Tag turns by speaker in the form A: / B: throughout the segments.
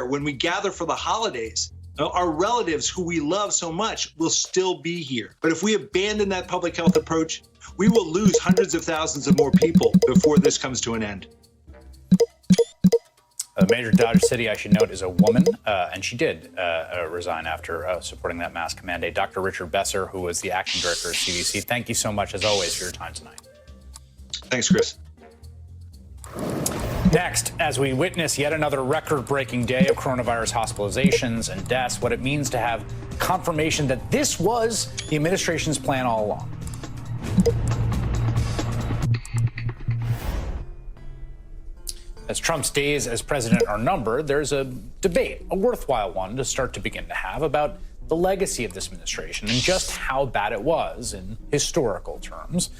A: there when we gather for the holidays, our relatives who we love so much will still be here. But if we abandon that public health approach, we will lose hundreds of thousands of more people before this comes to an end.
B: A major Dodger City, I should note, is a woman, and she did resign after supporting that mask mandate. Dr. Richard Besser, who was the acting director of CDC, thank you so much, as always, for your time tonight.
A: Thanks, Chris.
B: Next, as we witness yet another record-breaking day of coronavirus hospitalizations and deaths, what it means to have confirmation that this was the administration's plan all along. As Trump's days as president are numbered, there's a debate, a worthwhile one to start to begin to have, about the legacy of this administration and just how bad it was in historical terms.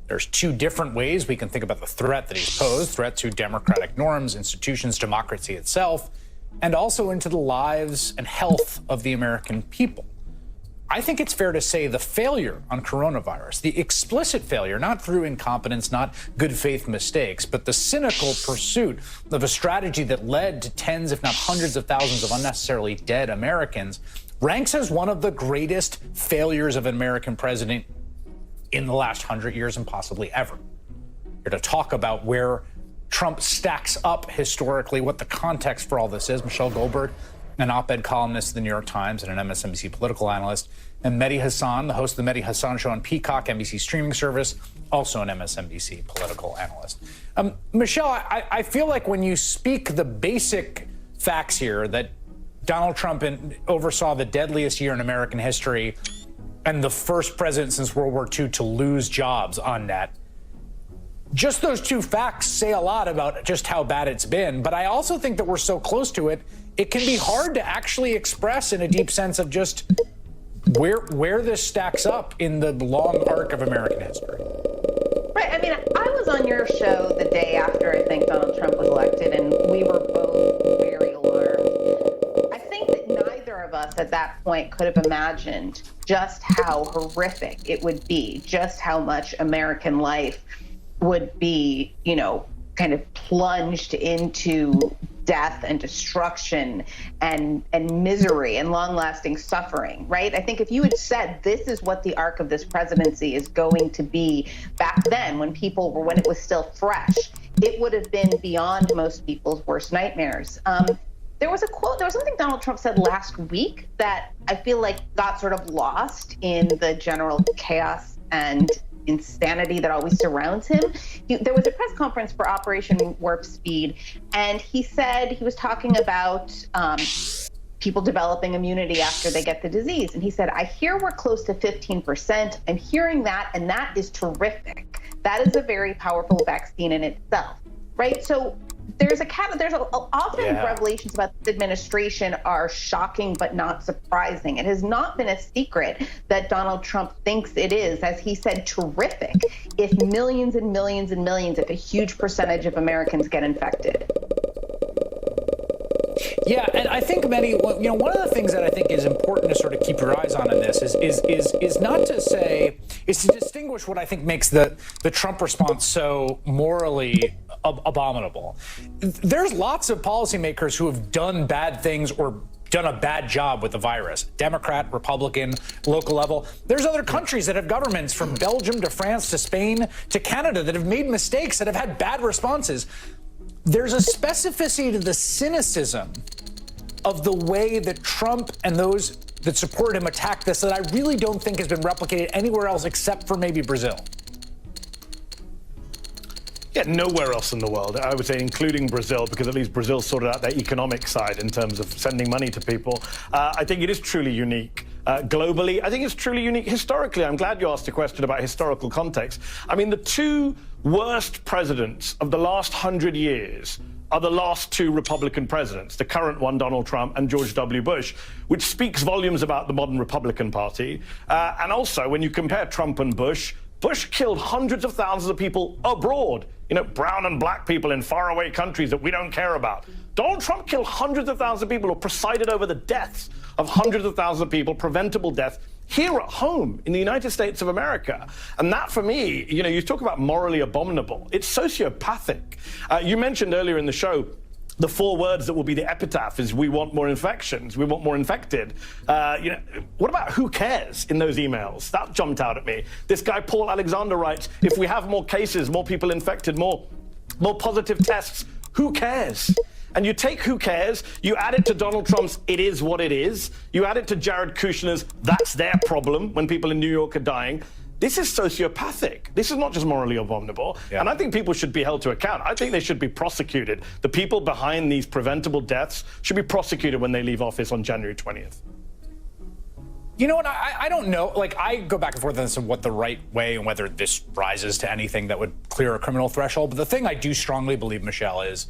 B: There's two different ways we can think about the threat that he's posed, threat to democratic norms, institutions, democracy itself, and also into the lives and health of the American people. I think it's fair to say the failure on coronavirus, the explicit failure, not through incompetence, not good faith mistakes, but the cynical pursuit of a strategy that led to tens, if not hundreds of thousands of unnecessarily dead Americans, ranks as one of the greatest failures of an American president in the last 100 years and possibly ever. Here to talk about where Trump stacks up historically, what the context for all this is, Michelle Goldberg, an op-ed columnist at the New York Times and an MSNBC political analyst, and Mehdi Hasan, the host of the Mehdi Hasan Show on Peacock, NBC streaming service, also an MSNBC political analyst. Michelle, I feel like when you speak the basic facts here, that Donald Trump oversaw the deadliest year in American history and the first president since World War II to lose jobs on net, just those two facts say a lot about just how bad it's been. But I also think that we're so close to it, it can be hard to actually express in a deep sense of just where this stacks up in the long arc of American history.
C: Right. I mean, I was on your show the day after I think Donald Trump was elected, and we were both very alarmed. I think that neither of us at that point could have imagined just how horrific it would be, just how much American life would be, you know, kind of plunged into death and destruction and misery and long-lasting suffering, right? I think if you had said this is what the arc of this presidency is going to be back then when it was still fresh, it would have been beyond most people's worst nightmares. There was something Donald Trump said last week that I feel like got sort of lost in the general chaos and insanity that always surrounds him. There was a press conference for Operation Warp Speed, and he said he was talking about people developing immunity after they get the disease. And he said, I hear we're close to 15%. I'm hearing that, and that is terrific. That is a very powerful vaccine in itself, right? So there's often revelations about this administration are shocking but not surprising. It has not been a secret that Donald Trump thinks it is, as he said, terrific if millions and millions and millions, if a huge percentage of Americans get infected.
B: Yeah, and I think, Mehdi, you know, one of the things that I think is important to sort of keep your eyes on in this is not to say, is to distinguish what I think makes the Trump response so morally abominable. There's lots of policymakers who have done bad things or done a bad job with the virus, Democrat, Republican, local level. There's other countries that have governments, from Belgium to France to Spain to Canada, that have made mistakes, that have had bad responses. There's a specificity to the cynicism of the way that Trump and those that support him attack this that I really don't think has been replicated anywhere else except for maybe Brazil.
D: Yeah, nowhere else in the world, I would say, including Brazil, because at least Brazil sorted out their economic side in terms of sending money to people. I think it is truly unique. Globally, I think it's truly unique historically. I'm glad you asked a question about historical context. I mean, the two worst presidents of the last 100 years are the last two Republican presidents, the current one, Donald Trump, and George W. Bush, which speaks volumes about the modern Republican Party. And also, when you compare Trump and Bush, Bush killed hundreds of thousands of people abroad, you know, brown and black people in faraway countries that we don't care about. Donald Trump killed hundreds of thousands of people, or presided over the deaths of hundreds of thousands of people, preventable death, here at home in the United States of America. And that, for me, you know, you talk about morally abominable. It's sociopathic. You mentioned earlier in the show the 4 words that will be the epitaph is we want more infections, we want more infected. What about who cares in those emails? That jumped out at me. This guy, Paul Alexander, writes, if we have more cases, more people infected, more positive tests, who cares? And you take who cares, you add it to Donald Trump's it is what it is, you add it to Jared Kushner's that's their problem when people in New York are dying. This is sociopathic. This is not just morally abominable. Yeah. And I think people should be held to account. I think they should be prosecuted. The people behind these preventable deaths should be prosecuted when they leave office on January 20th.
B: You know what? I don't know. Like, I go back and forth on this of what the right way and whether this rises to anything that would clear a criminal threshold. But the thing I do strongly believe, Michelle, is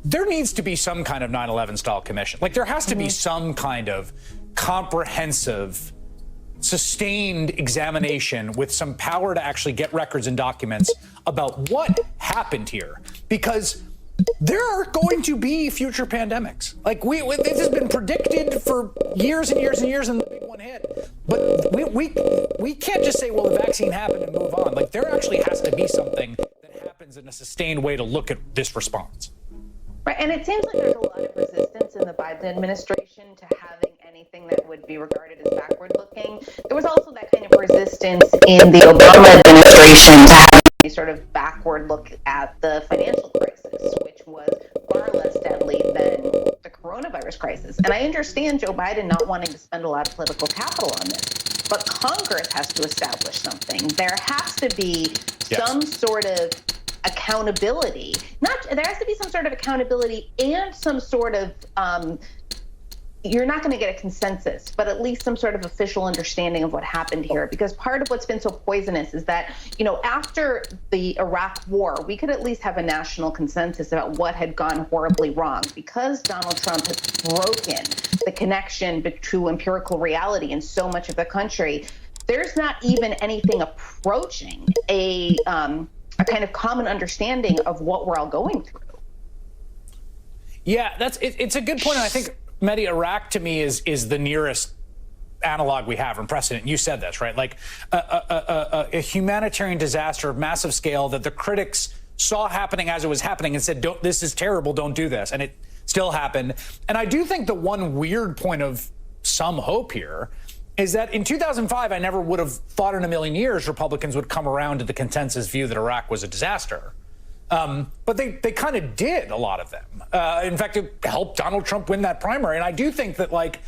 B: there needs to be some kind of 9/11 style commission. Like, there has to be some kind of comprehensive, sustained examination with some power to actually get records and documents about what happened here, because there are going to be future pandemics. Like, this has been predicted for years and years and years, and the big one hit. But we can't just say, well, the vaccine happened and move on. Like, there actually has to be something that happens in a sustained way to look at this response.
C: Right, and it seems like there's a lot of resistance in the Biden administration to having anything that would be regarded as backward-looking. There was also that kind of resistance in the Obama administration to have any sort of backward look at the financial crisis, which was far less deadly than the coronavirus crisis. And I understand Joe Biden not wanting to spend a lot of political capital on this, but Congress has to establish something. There has to be some sort of accountability. There has to be some sort of accountability and some sort of you're not going to get a consensus, but at least some sort of official understanding of what happened here. Because part of what's been so poisonous is that, after the Iraq war, we could at least have a national consensus about what had gone horribly wrong. Because Donald Trump has broken the connection to empirical reality in so much of the country, there's not even anything approaching a kind of common understanding of what we're all going through.
B: Yeah, it's a good point. And I think, Mehdi, Iraq to me is the nearest analog we have and precedent. You said this, right? Like a humanitarian disaster of massive scale that the critics saw happening as it was happening and said, this is terrible, don't do this. And it still happened. And I do think the one weird point of some hope here is that in 2005, I never would have thought in a million years Republicans would come around to the consensus view that Iraq was a disaster. But they kind of did, a lot of them. In fact, it helped Donald Trump win that primary. And I do think that, like,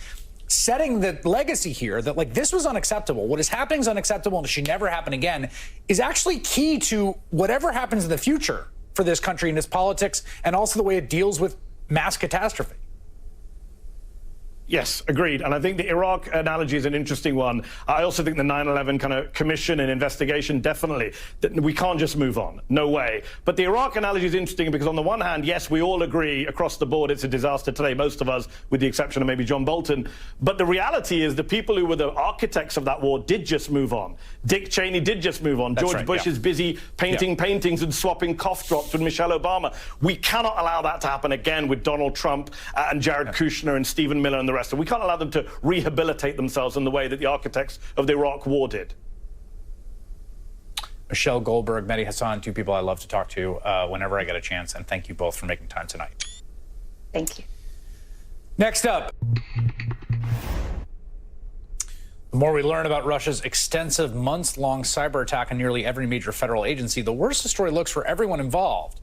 B: setting the legacy here that, like, this was unacceptable. What is happening is unacceptable and it should never happen again is actually key to whatever happens in the future for this country and its politics, and also the way it deals with mass catastrophe.
D: Yes, agreed. And I think the Iraq analogy is an interesting one. I also think the 9/11 kind of commission and investigation, definitely, that we can't just move on. No way. But the Iraq analogy is interesting because on the one hand, yes, we all agree across the board it's a disaster today, most of us, with the exception of maybe John Bolton. But the reality is the people who were the architects of that war did just move on. Dick Cheney did just move on. George Bush is busy painting paintings and swapping cough drops with Michelle Obama. We cannot allow that to happen again with Donald Trump and Jared Kushner and Stephen Miller and the rest. So we can't allow them to rehabilitate themselves in the way that the architects of the Iraq war did.
B: Michelle Goldberg, Mehdi Hasan, two people I love to talk to whenever I get a chance. And thank you both for making time tonight.
C: Thank you.
B: Next up. The more we learn about Russia's extensive months-long cyber attack on nearly every major federal agency, the worse the story looks for everyone involved.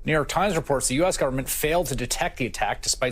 B: New York Times reports the U.S. government failed to detect the attack despite